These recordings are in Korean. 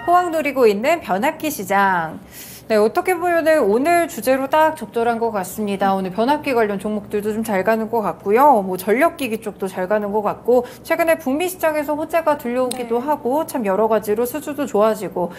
호황 누리고 있는 변압기 시장. 네, 어떻게 보면은 오늘 주제로 딱 적절한 것 같습니다. 오늘 변압기 관련 종목들도 좀 잘 가는 것 같고요. 뭐 전력기기 쪽도 잘 가는 것 같고, 최근에 북미 시장에서 호재가 들려오기도 하고, 참 여러 가지로 수주도 좋아지고,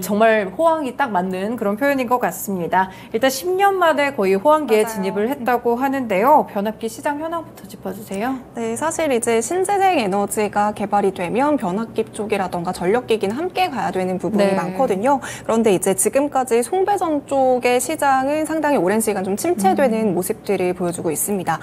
정말 호황이 딱 맞는 그런 표현인 것 같습니다. 일단 10년 만에 거의 호황기에 맞아요. 진입을 했다고 하는데요. 변압기 시장 현황부터 짚어주세요. 네, 사실 이제 신재생 에너지가 개발이 되면 변압기 쪽이라던가 전력기기는 함께 가야 되는 부분이 많거든요. 그런데 이제 지금까지 송배전 쪽의 시장은 상당히 오랜 시간 좀 침체되는 모습들을 보여주고 있습니다.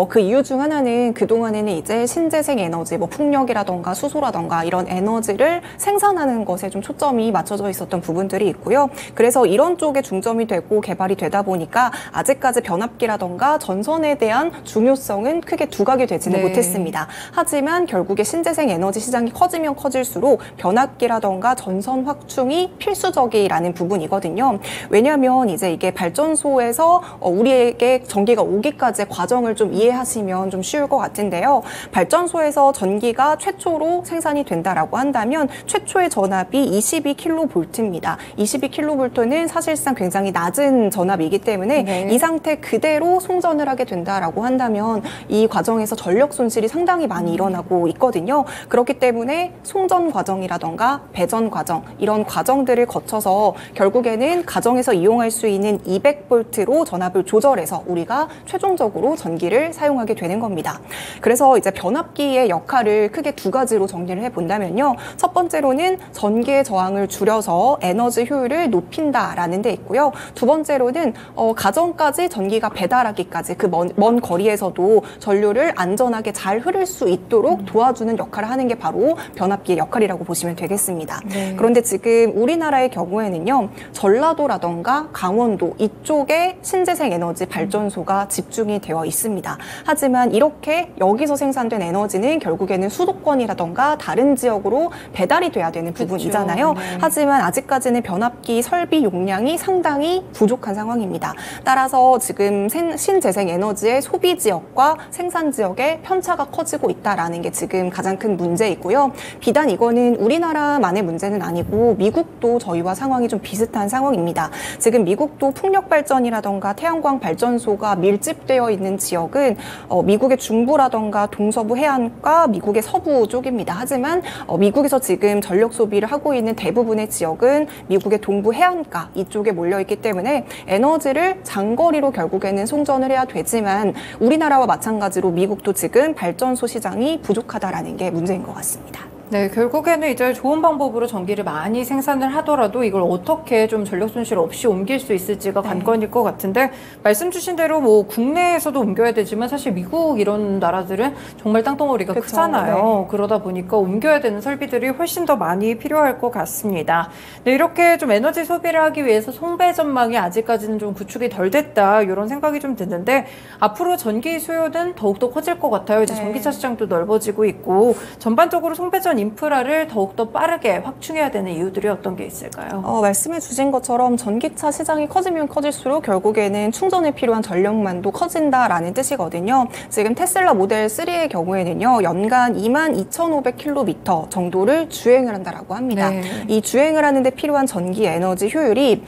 그 이유 중 하나는 그동안에는 이제 신재생 에너지, 뭐 풍력이라던가 수소라던가 이런 에너지를 생산하는 것에 좀 초점이 맞춰져 있었던 부분들이 있고요. 그래서 이런 쪽에 중점이 되고 개발이 되다 보니까 아직까지 변압기라던가 전선에 대한 중요성은 크게 두각이 되지는 못했습니다. 하지만 결국에 신재생 에너지 시장이 커지면 커질수록 변압기라던가 전선 확충이 필수적이라는 부분이거든요. 왜냐하면 이제 이게 발전소에서 우리에게 전기가 오기까지의 과정을 좀 이해하시면 좀 쉬울 것 같은데요. 발전소에서 전기가 최초로 생산이 된다라고 한다면 최초의 전압이 22kV입니다. 22kV는 사실상 굉장히 낮은 전압이기 때문에 이 상태 그대로 송전을 하게 된다라고 한다면 이 과정에서 전력 손실이 상당히 많이 일어나고 있거든요. 그렇기 때문에 송전 과정이라던가 배전 과정 이런 과정들을 거쳐서 결국에는 가정에서 이용할 수 있는 200V로 전압을 조절해서 우리가 최종적으로 전기를 사용하게 되는 겁니다. 그래서 이제 변압기의 역할을 크게 두 가지로 정리를 해본다면요. 첫 번째로는 전기의 저항을 줄여서 에너지 효율을 높인다라는 데 있고요. 두 번째로는 가정까지 전기가 배달하기까지 그 먼 거리에서도 전류를 안전하게 잘 흐를 수 있도록 도와주는 역할을 하는 게 바로 변압기의 역할이라고 보시면 되겠습니다. 그런데 지금 우리나라의 경우에는요. 전라도라던가 강원도 이쪽에 신재생 에너지 발전소가 집중이 되어 있습니다. 하지만 이렇게 여기서 생산된 에너지는 결국에는 수도권이라던가 다른 지역으로 배달이 돼야 되는 부분이잖아요. 하지만 아직까지는 변압기 설비 용량이 상당히 부족한 상황입니다. 따라서 지금 신재생 에너지의 소비 지역과 생산 지역의 편차가 커지고 있다라는 게 지금 가장 큰 문제이고요. 비단 이거는 우리나라만의 문제는 아니고 미국도 저희와 상황이 좀 비슷한 상황입니다. 지금 미국도 풍력 발전이라던가 태양광 발전소가 밀집되어 있는 지역은 미국의 중부라던가 동서부 해안과 미국의 서부 쪽입니다. 하지만 미국에서 지금 전력 소비를 하고 있는 대부분의 지역은 미국의 동부 해안가 이쪽에 몰려 있기 때문에 에너지를 장거리로 결국에는 송전을 해야 되지만 우리나라와 마찬가지로 미국도 지금 발전소 시장이 부족하다라는 게 문제인 것 같습니다. 네, 결국에는 이제 좋은 방법으로 전기를 많이 생산을 하더라도 이걸 어떻게 좀 전력 손실 없이 옮길 수 있을지가 관건일 것 같은데, 말씀 주신 대로 뭐 국내에서도 옮겨야 되지만 사실 미국 이런 나라들은 정말 땅덩어리가 크잖아요. 그러다 보니까 옮겨야 되는 설비들이 훨씬 더 많이 필요할 것 같습니다. 네, 이렇게 좀 에너지 소비를 하기 위해서 송배 전망이 아직까지는 좀 구축이 덜 됐다 이런 생각이 좀 드는데, 앞으로 전기 수요는 더욱더 커질 것 같아요. 이제 전기차 시장도 넓어지고 있고 전반적으로 송배전 인프라를 더욱더 빠르게 확충해야 되는 이유들이 어떤 게 있을까요? 말씀해 주신 것처럼 전기차 시장이 커지면 커질수록 결국에는 충전에 필요한 전력만도 커진다라는 뜻이거든요. 지금 테슬라 모델 3의 경우에는요. 연간 22,500km 정도를 주행을 한다라고 합니다. 이 주행을 하는데 필요한 전기 에너지 효율이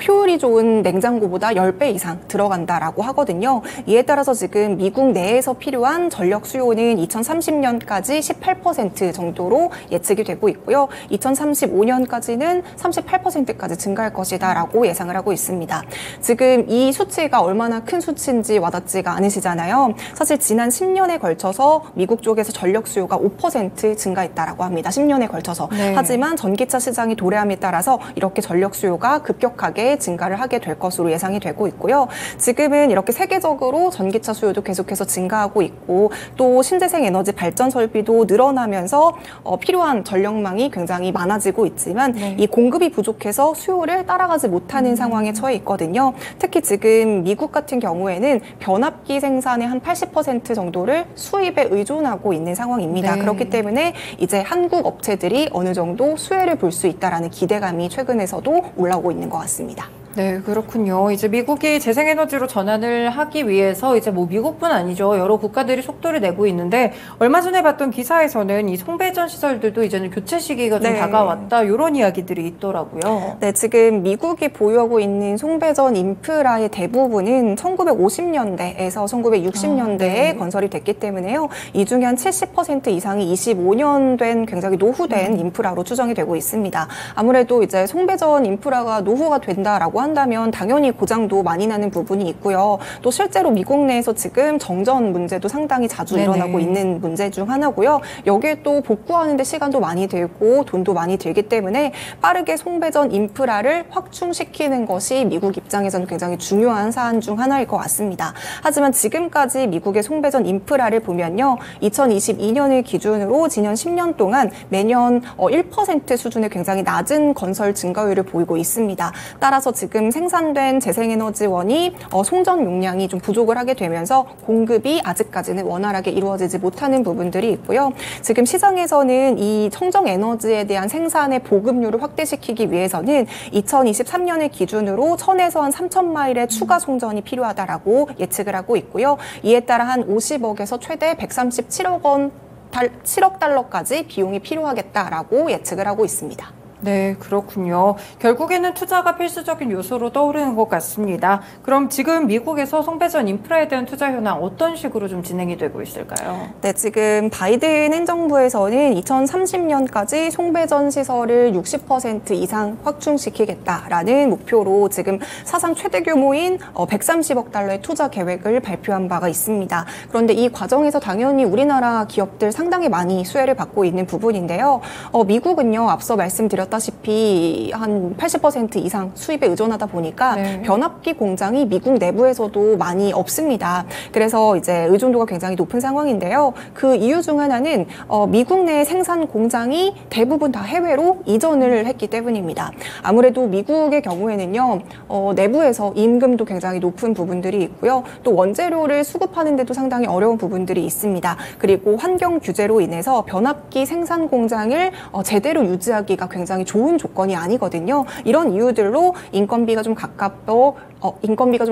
효율이 좋은 냉장고보다 10배 이상 들어간다라고 하거든요. 이에 따라서 지금 미국 내에서 필요한 전력 수요는 2030년까지 18% 정도 로 예측이 되고 있고요. 2035년까지는 38%까지 증가할 것이다라고 예상을 하고 있습니다. 지금 이 수치가 얼마나 큰 수치인지 와닿지가 않으시잖아요. 사실 지난 10년에 걸쳐서 미국 쪽에서 전력 수요가 5% 증가했다라고 합니다. 10년에 걸쳐서. 하지만 전기차 시장이 도래함에 따라서 이렇게 전력 수요가 급격하게 증가를 하게 될 것으로 예상이 되고 있고요. 지금은 이렇게 세계적으로 전기차 수요도 계속해서 증가하고 있고 또 신재생 에너지 발전 설비도 늘어나면서 필요한 전력망이 굉장히 많아지고 있지만 이 공급이 부족해서 수요를 따라가지 못하는 상황에 처해 있거든요. 특히 지금 미국 같은 경우에는 변압기 생산의 한 80% 정도를 수입에 의존하고 있는 상황입니다. 그렇기 때문에 이제 한국 업체들이 어느 정도 수혜를 볼 수 있다라는 기대감이 최근에서도 올라오고 있는 것 같습니다. 네, 그렇군요. 이제 미국이 재생에너지로 전환을 하기 위해서 이제 뭐 미국뿐 아니죠. 여러 국가들이 속도를 내고 있는데 얼마 전에 봤던 기사에서는 이 송배전 시설들도 이제는 교체 시기가 좀 네. 다가왔다. 이런 이야기들이 있더라고요. 네, 지금 미국이 보유하고 있는 송배전 인프라의 대부분은 1950년대에서 1960년대에 네. 건설이 됐기 때문에요. 이 중에 한 70% 이상이 25년 된 굉장히 노후된 인프라로 추정이 되고 있습니다. 아무래도 이제 송배전 인프라가 노후가 된다라고 한다면 당연히 고장도 많이 나는 부분이 있고요. 또 실제로 미국 내에서 지금 정전 문제도 상당히 자주 네네. 일어나고 있는 문제 중 하나고요. 여기에 또 복구하는 데 시간도 많이 들고 돈도 많이 들기 때문에 빠르게 송배전 인프라를 확충시키는 것이 미국 입장에서는 굉장히 중요한 사안 중 하나일 것 같습니다. 하지만 지금까지 미국의 송배전 인프라를 보면요. 2022년을 기준으로 지난 10년 동안 매년 1% 수준의 굉장히 낮은 건설 증가율을 보이고 있습니다. 따라서 지금 생산된 재생에너지원이 송전 용량이 좀 부족을 하게 되면서 공급이 아직까지는 원활하게 이루어지지 못하는 부분들이 있고요. 지금 시장에서는 이 청정 에너지에 대한 생산의 보급률을 확대시키기 위해서는 2023년을 기준으로 1000에서 한 3000마일의 추가 송전이 필요하다라고 예측을 하고 있고요. 이에 따라 한 50억에서 최대 137억 달러까지 비용이 필요하겠다라고 예측을 하고 있습니다. 네, 그렇군요. 결국에는 투자가 필수적인 요소로 떠오르는 것 같습니다. 그럼 지금 미국에서 송배전 인프라에 대한 투자 현황 어떤 식으로 좀 진행이 되고 있을까요? 네, 지금 바이든 행정부에서는 2030년까지 송배전 시설을 60% 이상 확충시키겠다라는 목표로 지금 사상 최대 규모인 130억 달러의 투자 계획을 발표한 바가 있습니다. 그런데 이 과정에서 당연히 우리나라 기업들 상당히 많이 수혜를 받고 있는 부분인데요. 미국은요, 앞서 말씀드렸다시피 한 80% 이상 수입에 의존하다 보니까 네. 변압기 공장이 미국 내부에서도 많이 없습니다. 그래서 이제 의존도가 굉장히 높은 상황인데요. 그 이유 중 하나는 미국 내 생산 공장이 대부분 다 해외로 이전을 했기 때문입니다. 아무래도 미국의 경우에는요, 내부에서 임금도 굉장히 높은 부분들이 있고요. 또 원재료를 수급하는 데도 상당히 어려운 부분들이 있습니다. 그리고 환경 규제로 인해서 변압기 생산 공장을 제대로 유지하기가 굉장히 좋은 조건이 아니거든요. 이런 이유들로 인건비가 좀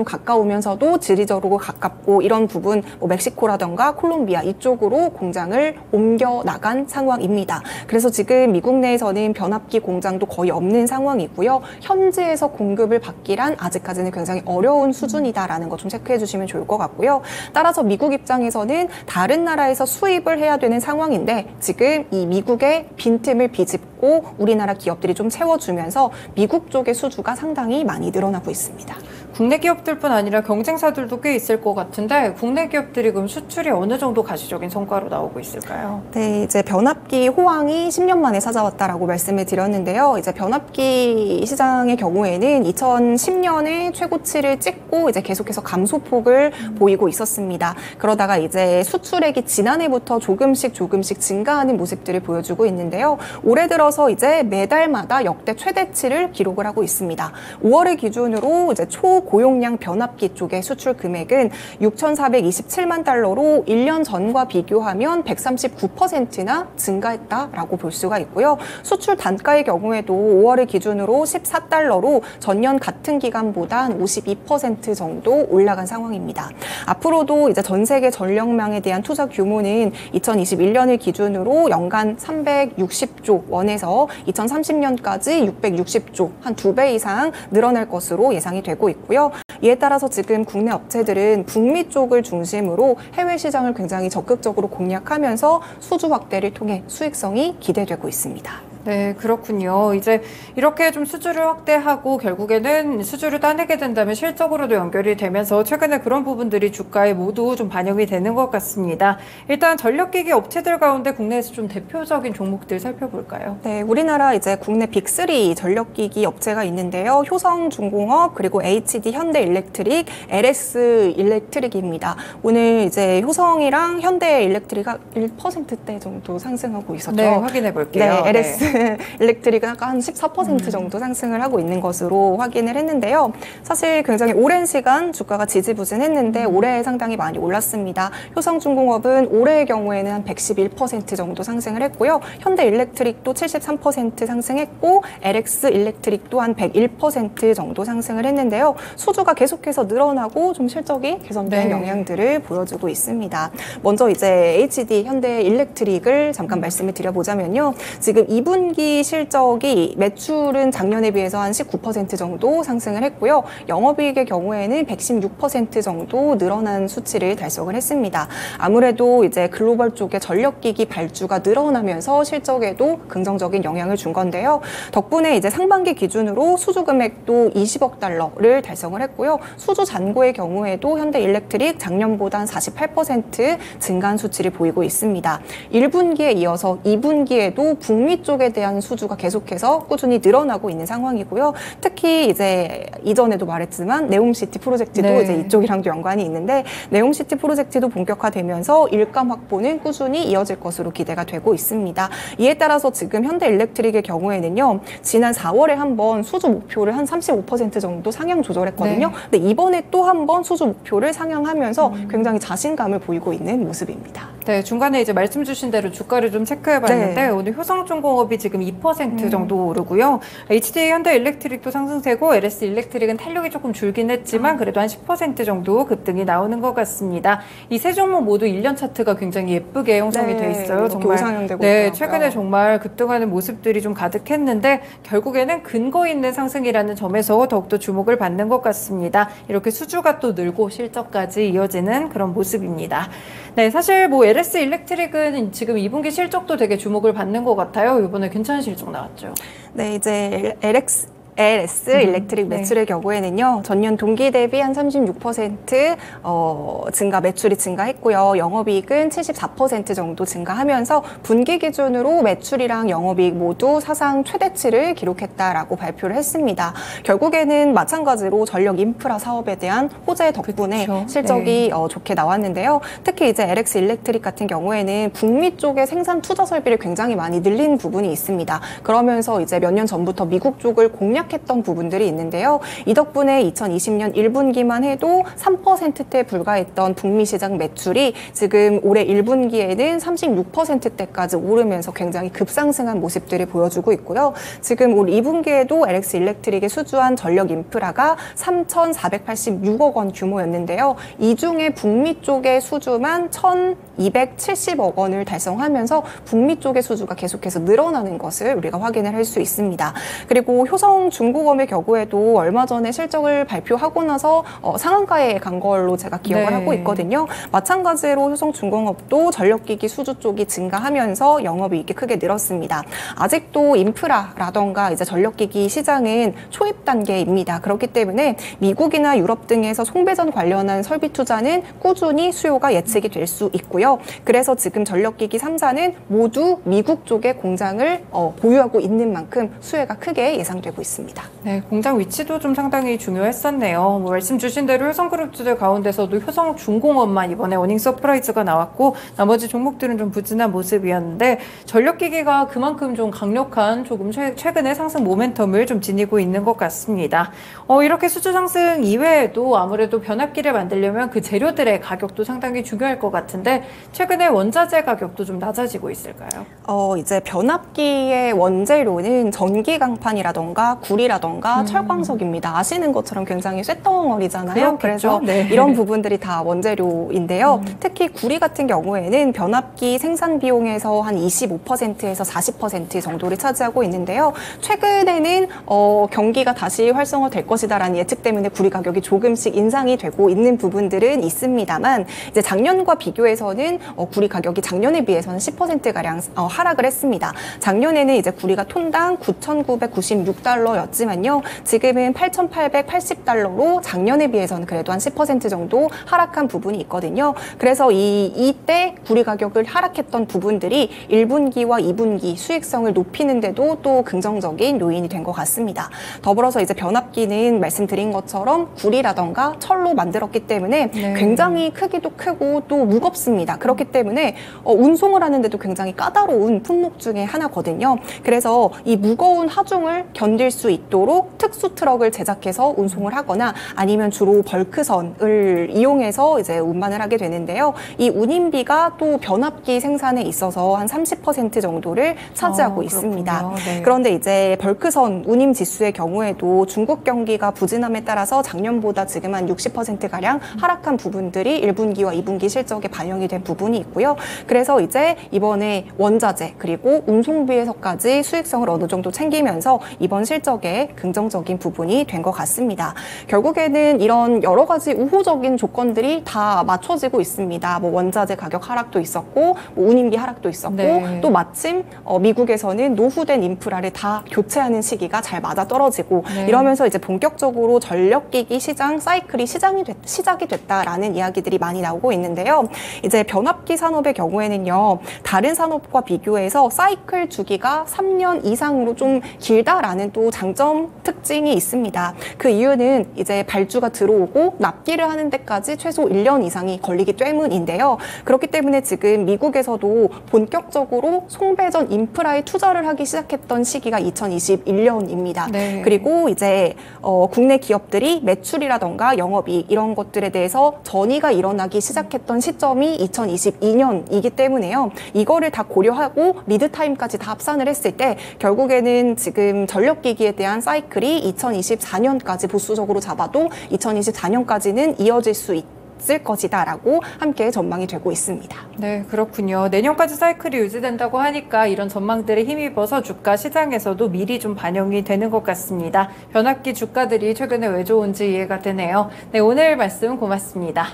가까우면서도 지리적으로 가깝고 이런 부분, 멕시코라던가 콜롬비아 이쪽으로 공장을 옮겨 나간 상황입니다. 그래서 지금 미국 내에서는 변압기 공장도 거의 없는 상황이고요. 현지에서 공급을 받기란 아직까지는 굉장히 어려운 수준이다라는 거 좀 체크해 주시면 좋을 것 같고요. 따라서 미국 입장에서는 다른 나라에서 수입을 해야 되는 상황인데 지금 이 미국의 빈틈을 비집고 우리나라 기업들이 좀 채워주면서 미국 쪽의 수주가 상당히 많이 늘어나고 있습니다. 국내 기업들뿐 아니라 경쟁사들도 꽤 있을 것 같은데 국내 기업들이 그럼 수출이 어느 정도 가시적인 성과로 나오고 있을까요? 네, 이제 변압기 호황이 10년 만에 찾아왔다라고 말씀을 드렸는데요. 이제 변압기 시장의 경우에는 2010년에 최고치를 찍고 이제 계속해서 감소폭을 보이고 있었습니다. 그러다가 이제 수출액이 지난해부터 조금씩 증가하는 모습들을 보여주고 있는데요. 올해 들어서 이제 매달마다 역대 최대치를 기록을 하고 있습니다. 5월을 기준으로 이제 초고용량 변압기 쪽의 수출 금액은 6,427만 달러로 1년 전과 비교하면 139%나 증가했다라고 볼 수가 있고요. 수출 단가의 경우에도 5월을 기준으로 14달러로 전년 같은 기간보다 한 52% 정도 올라간 상황입니다. 앞으로도 이제 전 세계 전력망에 대한 투자 규모는 2021년을 기준으로 연간 360조 원에서 2030년까지 660조, 한 2배 이상 늘어날 것으로 예상이 되고 있고요. 이에 따라서 지금 국내 업체들은 북미 쪽을 중심으로 해외 시장을 굉장히 적극적으로 공략하면서 수주 확대를 통해 수익성이 기대되고 있습니다. 네, 그렇군요. 이제 이렇게 좀 수주를 확대하고 결국에는 수주를 따내게 된다면 실적으로도 연결이 되면서 최근에 그런 부분들이 주가에 모두 좀 반영이 되는 것 같습니다. 일단 전력기기 업체들 가운데 국내에서 좀 대표적인 종목들 살펴볼까요? 네, 우리나라 이제 국내 빅3 전력기기 업체가 있는데요. 효성중공업, 그리고 HD 현대일렉트릭, LS 일렉트릭입니다. 오늘 이제 효성이랑 현대일렉트릭이 1%대 정도 상승하고 있었죠. 네, 확인해 볼게요. 네, LS 에렉스 일렉트릭은 아까 한 14% 정도 상승을 하고 있는 것으로 확인을 했는데요. 사실 굉장히 오랜 시간 주가가 지지부진했는데 올해 상당히 많이 올랐습니다. 효성중공업은 올해의 경우에는 한 111% 정도 상승을 했고요. 현대일렉트릭도 73% 상승했고 에렉스 일렉트릭도 한 101% 정도 상승을 했는데요. 수주가 계속해서 늘어나고 좀 실적이 개선된 영향들을 보여주고 있습니다. 먼저 이제 HD 현대일렉트릭을 잠깐 말씀을 드려보자면요. 지금 2분기 실적이 매출은 작년에 비해서 한 19% 정도 상승을 했고요. 영업이익의 경우에는 116% 정도 늘어난 수치를 달성을 했습니다. 아무래도 이제 글로벌 쪽의 전력기기 발주가 늘어나면서 실적에도 긍정적인 영향을 준 건데요. 덕분에 이제 상반기 기준으로 수주 금액도 20억 달러를 달성을 했고요. 수주 잔고의 경우에도 현대일렉트릭 작년보다 한 48% 증가한 수치를 보이고 있습니다. 1분기에 이어서 2분기에도 북미 쪽에 대한 수주가 계속해서 꾸준히 늘어나고 있는 상황이고요. 특히 이제 이전에도 말했지만 네옴시티 프로젝트도 이제 이쪽이랑도 연관이 있는데 네옴시티 프로젝트도 본격화되면서 일감 확보는 꾸준히 이어질 것으로 기대가 되고 있습니다. 이에 따라서 지금 현대일렉트릭의 경우에는요. 지난 4월에 한번 수주 목표를 한 35% 정도 상향 조절했거든요. 근데 이번에 또 한번 수주 목표를 상향하면서 굉장히 자신감을 보이고 있는 모습입니다. 네, 중간에 이제 말씀 주신 대로 주가를 좀 체크해봤는데 오늘 효성중공업이 지금 2% 정도 오르고요. HD 현대일렉트릭도 상승세고 LS 일렉트릭은 탄력이 조금 줄긴 했지만 그래도 한 10% 정도 급등이 나오는 것 같습니다. 이 세 종목 모두 1년 차트가 굉장히 예쁘게 형성이 돼 있어요. 정말 우상향되고 네, 있더라고요. 최근에 정말 급등하는 모습들이 좀 가득했는데 결국에는 근거 있는 상승이라는 점에서 더욱더 주목을 받는 것 같습니다. 이렇게 수주가 또 늘고 실적까지 이어지는 그런 모습입니다. 네, 사실 뭐 LS 일렉트릭은 지금 2분기 실적도 되게 주목을 받는 것 같아요. 이번에 괜찮은 실적 나왔죠. 네, 이제 LS 일렉트릭 매출의 경우에는요. 전년 동기 대비 한 36% 증가 매출이 증가했고요. 영업이익은 74% 정도 증가하면서 분기 기준으로 매출이랑 영업이익 모두 사상 최대치를 기록했다라고 발표를 했습니다. 결국에는 마찬가지로 전력 인프라 사업에 대한 호재 덕분에 실적이 좋게 나왔는데요. 특히 이제 LX 일렉트릭 같은 경우에는 북미 쪽의 생산 투자 설비를 굉장히 많이 늘린 부분이 있습니다. 그러면서 이제 몇 년 전부터 미국 쪽을 했던 부분들이 있는데요. 이 덕분에 2020년 1분기만 해도 3%대에 불과했던 북미 시장 매출이 지금 올해 1분기에는 36%대까지 오르면서 굉장히 급상승한 모습들을 보여주고 있고요. 지금 올 2분기에도 LX 일렉트릭이 수주한 전력 인프라가 3,486억 원 규모였는데요. 이 중에 북미 쪽의 수주만 1,270억 원을 달성하면서 북미 쪽의 수주가 계속해서 늘어나는 것을 우리가 확인을 할 수 있습니다. 그리고 효성중공업의 경우에도 얼마 전에 실적을 발표하고 나서 상한가에 간 걸로 제가 기억을 하고 있거든요. 마찬가지로 효성중공업도 전력기기 수주 쪽이 증가하면서 영업이익이 크게 늘었습니다. 아직도 인프라라던가 이제 전력기기 시장은 초입 단계입니다. 그렇기 때문에 미국이나 유럽 등에서 송배전 관련한 설비 투자는 꾸준히 수요가 예측이 될 수 있고요. 그래서 지금 전력기기 3사는 모두 미국 쪽에 공장을 보유하고 있는 만큼 수혜가 크게 예상되고 있습니다. 네, 공장 위치도 좀 상당히 중요했었네요. 뭐 말씀 주신 대로 효성그룹주들 가운데서도 효성중공업만 이번에 어닝 서프라이즈가 나왔고 나머지 종목들은 좀 부진한 모습이었는데 전력기기가 그만큼 좀 강력한 조금 최근에 상승 모멘텀을 좀 지니고 있는 것 같습니다. 이렇게 수주 상승 이외에도 아무래도 변압기를 만들려면 그 재료들의 가격도 상당히 중요할 것 같은데 최근에 원자재 가격도 좀 낮아지고 있을까요? 이제 변압기의 원재료는 전기 강판이라던가 구리라던가 철광석입니다. 아시는 것처럼 굉장히 쇳덩어리잖아요. 그래서 이런 부분들이 다 원재료인데요. 특히 구리 같은 경우에는 변압기 생산 비용에서 한 25%에서 40% 정도를 차지하고 있는데요. 최근에는 경기가 다시 활성화될 것이다라는 예측 때문에 구리 가격이 조금씩 인상이 되고 있는 부분들은 있습니다만 이제 작년과 비교해서는 구리 가격이 작년에 비해서는 10%가량 하락을 했습니다. 작년에는 이제 구리가 톤당 9,996달러 정도였지만요. 지금은 8,880달러로 작년에 비해서는 그래도 한 10% 정도 하락한 부분이 있거든요. 그래서 이때 구리 가격을 하락했던 부분들이 1분기와 2분기 수익성을 높이는데도 또 긍정적인 요인이 된 것 같습니다. 더불어서 이제 변압기는 말씀드린 것처럼 구리라던가 철로 만들었기 때문에 네. 굉장히 크기도 크고 또 무겁습니다. 그렇기 때문에 운송을 하는데도 굉장히 까다로운 품목 중에 하나거든요. 그래서 이 무거운 하중을 견딜 수 있도록 특수 트럭을 제작해서 운송을 하거나 아니면 주로 벌크선을 이용해서 이제 운반을 하게 되는데요. 이 운임비가 또 변압기 생산에 있어서 한 30% 정도를 차지하고 있습니다. 네. 그런데 이제 벌크선 운임 지수의 경우에도 중국 경기가 부진함에 따라서 작년보다 지금 한 60%가량 하락한 부분들이 1분기와 2분기 실적에 반영이 된 부분이 있고요. 그래서 이제 이번에 원자재 그리고 운송비에서까지 수익성을 어느 정도 챙기면서 이번 실적에 긍정적인 부분이 된 것 같습니다. 결국에는 이런 여러 가지 우호적인 조건들이 다 맞춰지고 있습니다. 뭐 원자재 가격 하락도 있었고 뭐 운임비 하락도 있었고 네. 또 마침 미국에서는 노후된 인프라를 다 교체하는 시기가 잘 맞아떨어지고 네. 이러면서 이제 본격적으로 전력기기 시장 사이클이 시작이 됐다라는 이야기들이 많이 나오고 있는데요. 이제 변압기 산업의 경우에는요. 다른 산업과 비교해서 사이클 주기가 3년 이상으로 좀 길다라는 또 장점 특징이 있습니다. 그 이유는 이제 발주가 들어오고 납기를 하는 데까지 최소 1년 이상이 걸리기 때문인데요. 그렇기 때문에 지금 미국에서도 본격적으로 송배전 인프라에 투자를 하기 시작했던 시기가 2021년입니다. 네. 그리고 이제 국내 기업들이 매출이라던가 영업이익 이런 것들에 대해서 전이가 일어나기 시작했던 시점이 2022년이기 때문에요. 이거를 다 고려하고 리드타임까지 다 합산을 했을 때 결국에는 지금 전력기기에 대한 사이클이 2024년까지 보수적으로 잡아도 2024년까지는 이어질 수 있을 것이다라고 함께 전망이 되고 있습니다. 네, 그렇군요. 내년까지 사이클이 유지된다고 하니까 이런 전망들에 힘입어서 주가 시장에서도 미리 좀 반영이 되는 것 같습니다. 변압기 주가들이 최근에 왜 좋은지 이해가 되네요. 네, 오늘 말씀 고맙습니다.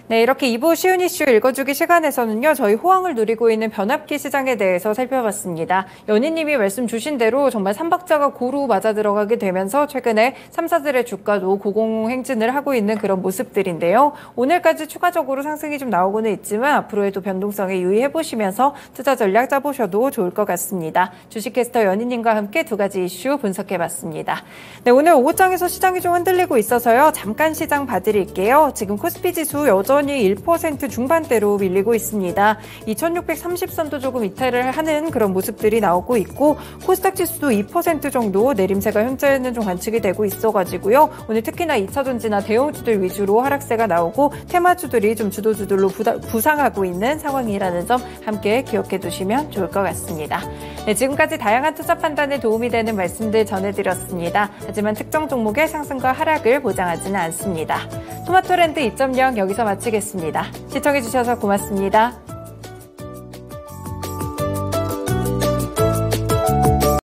네, 이렇게 2부 쉬운 이슈 읽어주기 시간에서는요, 저희 호황을 누리고 있는 변압기 시장에 대해서 살펴봤습니다. 연희님이 말씀 주신 대로 정말 삼박자가 고루 맞아 들어가게 되면서 최근에 3사들의 주가도 고공행진을 하고 있는 그런 모습들인데요. 오늘까지 추가적으로 상승이 좀 나오고는 있지만 앞으로의 변동성에 유의해보시면서 투자 전략 짜보셔도 좋을 것 같습니다. 주식캐스터 연희님과 함께 두 가지 이슈 분석해봤습니다. 네, 오늘 오후장에서 시장이 좀 흔들리고 있어서요, 잠깐 시장 봐드릴게요. 지금 코스피 지수 여전히 1% 중반대로 밀리고 있습니다. 2630선도 조금 이탈을 하는 그런 모습들이 나오고 있고 코스닥 지수도 2% 정도 내림세가 현재는 좀 관측이 되고 있어가지고요. 오늘 특히나 2차전지나 대형주들 위주로 하락세가 나오고 테마주들이 좀 주도주들로 부상하고 있는 상황이라는 점 함께 기억해 두시면 좋을 것 같습니다. 네, 지금까지 다양한 투자 판단에 도움이 되는 말씀들 전해드렸습니다. 하지만 특정 종목의 상승과 하락을 보장하지는 않습니다. 토마토랜드 2.0 여기서 마치겠습니다. 시청해주셔서 고맙습니다.